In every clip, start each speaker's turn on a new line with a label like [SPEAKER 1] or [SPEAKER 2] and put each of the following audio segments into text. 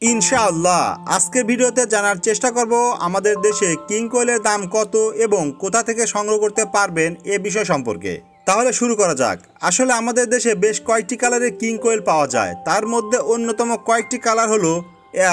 [SPEAKER 1] ইনশাআল্লাহ আজকের ভিডিওতে জানার চেষ্টা করব আমাদের দেশে কিং কোয়েলের দাম কত এবং কোথা থেকে সংগ্রহ করতে পারবেন এ বিষয় সম্পর্কে। তাহলে শুরু করা যাক। আসলে আমাদের দেশে বেশ কয়েকটি কালারের কিং কোয়েল পাওয়া যায়। তার মধ্যে অন্যতম কয়েকটি কালার হলো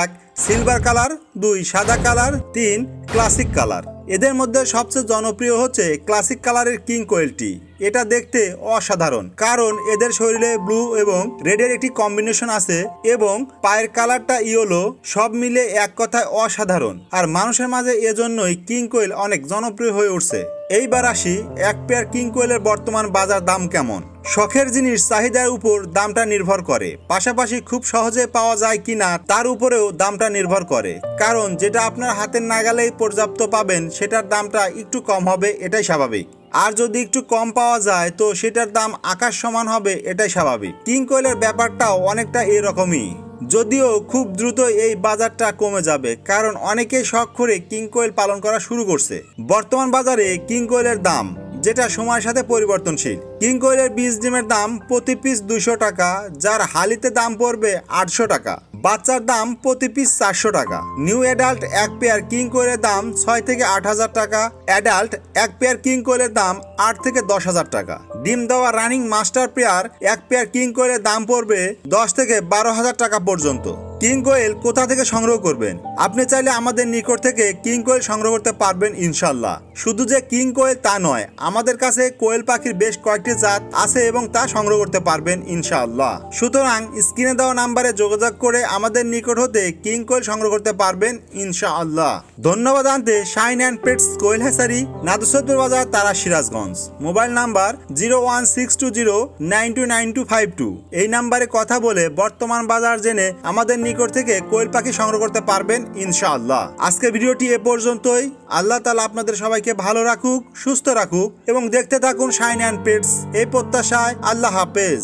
[SPEAKER 1] 1 সিলভার কালার, 2 সাদা কালার, 3 ক্লাসিক কালার। এদের মধ্যে সবচেয়ে জনপ্রিয় হচ্ছে ক্লাসিক কালারের কিং কোয়েলটি। এটা দেখতে অসাধারণ, কারণ এদের শরীরে ব্লু এবং রেডের একটি কম্বিনেশন আছে এবং পায়ের কালারটা ইয়েলো, সব মিলে এক কথায় অসাধারণ। আর মানুষের মাঝে এজন্যই কিং কোয়েল অনেক জনপ্রিয় হয়ে উঠছে। এইবার আসি এক পেয়ার কিং কোয়েলের বর্তমান বাজার দাম কেমন। শখের জিনিস চাহিদার উপর দামটা নির্ভর করে, পাশাপাশি খুব সহজে পাওয়া যায় কিনা তার উপরেও দামটা নির্ভর করে। কারণ যেটা আপনার হাতের নাগালেই পর্যাপ্ত পাবেন সেটার দামটা একটু কম হবে, এটাই স্বাভাবিক। আর যদি একটু কম পাওয়া যায় তো সেটার দাম আকাশ সমান হবে, এটাই স্বাভাবিক। কিং কোয়েলের ব্যাপারটাও অনেকটা এরকমই, যদিও খুব দ্রুত এই বাজারটা কমে যাবে, কারণ অনেকেই শখ করে কিং কোয়েল পালন করা শুরু করছে। বর্তমান বাজারে কিং কোয়েলের দাম যেটা সময়ের সাথে পরিবর্তনশীল। কিং কোয়েলের বীজ ডিমের দাম প্রতি পিস 200 টাকা, যার হালিতে দাম পড়বে 800 টাকা। বাচ্চার দাম প্রতি পিস 400 টাকা। নিউ অ্যাডাল্ট এক পেয়ার কিং কোয়েলের দাম 6 থেকে 8,000 টাকা। অ্যাডাল্ট এক পেয়ার কিং কোয়েলের দাম 8 থেকে 10,000 টাকা। ডিম দেওয়া রানিং মাস্টার পেয়ার এক পেয়ার কিং কোয়েলের দাম পড়বে 10 থেকে 12,000 টাকা পর্যন্ত। কিং কোয়েল কোথা থেকে সংগ্রহ করবেন? আপনি চাইলে আমাদের নিকট থেকে কিং কোয়েল সংগ্রহ করতে পারবেন ইনশাল্লাহ। শুধু যে কিং কোয়েল তা নয়, আমাদের কাছে কোয়েল পাখির বেশ কয়েকটি জাত আছে এবং তা সংগ্রহ করতে পারবেন ইনশাআল্লাহ। সুতরাং স্ক্রিনে দেওয়া নাম্বারে যোগাযোগ করে আমাদের নিকট হতে কিং কোয়েল সংগ্রহ করতে পারবেন ইনশাআল্লাহ। ধন্যবাদ জানতে shine and pets quail hatchery, নাদুসদ্দুর বাজার, তারা, সিরাজগঞ্জ। Mobile number 01620929252। এই নাম্বারে কথা বলে বর্তমান বাজার জেনে আমাদের নিকট থেকে কোয়েল পাখি সংগ্রহ করতে পারবেন ইনশাআল্লাহ। আজকের ভিডিওটি এ পর্যন্তই। আল্লাহ তাআলা আপনাদের সবাইকে ভালো রাখুক, সুস্থ রাখুক এবং দেখতে থাকুন শাইন অ্যান্ড পেটস, এই প্রত্যাশায়। আল্লাহ হাফেজ।